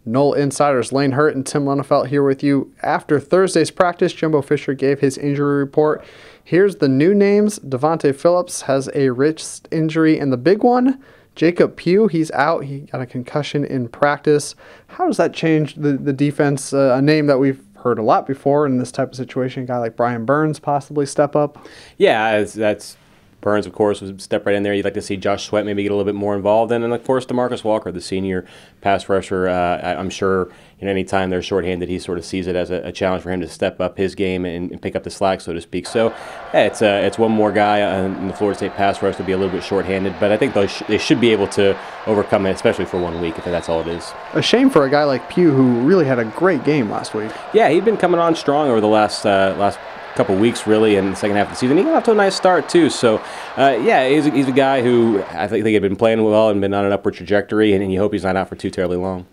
Nole insiders Lane Hurt and Tim Lenefelt here with you. After Thursday's practice, Jimbo Fisher gave his injury report. Here's the new names. Devontae Phillips has a wrist injury, and the big one, Jacob Pugh, he's out. He got a concussion in practice. How does that change the defense? A name that we've heard a lot before in this type of situation. A guy like Brian Burns possibly step up. Yeah, that's Burns, of course, would step right in there. You'd like to see Josh Sweat maybe get a little bit more involved. And of course, DeMarcus Walker, the senior pass rusher. I'm sure anytime they're shorthanded, he sort of sees it as a challenge for him to step up his game and pick up the slack, so to speak. So it's one more guy in the Florida State pass rush to be a little bit shorthanded. But I think they should be able to overcome it, especially for 1 week, if that's all it is. A shame for a guy like Pugh, who really had a great game last week. Yeah, he'd been coming on strong over the last couple weeks, really, in the second half of the season. He got off to a nice start, too. So, yeah, he's a guy who I think had been playing well and been on an upward trajectory, and you hope he's not out for too terribly long.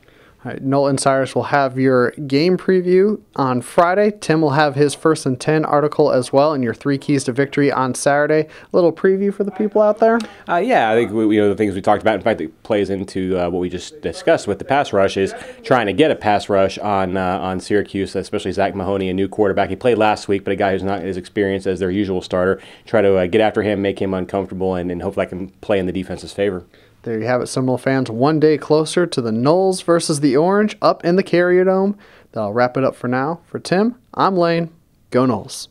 All right, Nole and Cyrus will have your game preview on Friday. Tim will have his First and 10 article as well, and your 3 keys to victory on Saturday. A little preview for the people out there? Yeah, I think the things we talked about, in fact, it plays into what we just discussed with the pass rush, is trying to get a pass rush on Syracuse, especially Zach Mahoney, a new quarterback. He played last week, but a guy who's not as experienced as their usual starter. Try to get after him, make him uncomfortable, and hopefully I can play in the defense's favor. There you have it, Seminole fans. One day closer to the Noles versus the Orange up in the Carrier Dome. That'll wrap it up for now. For Tim, I'm Lane. Go Noles.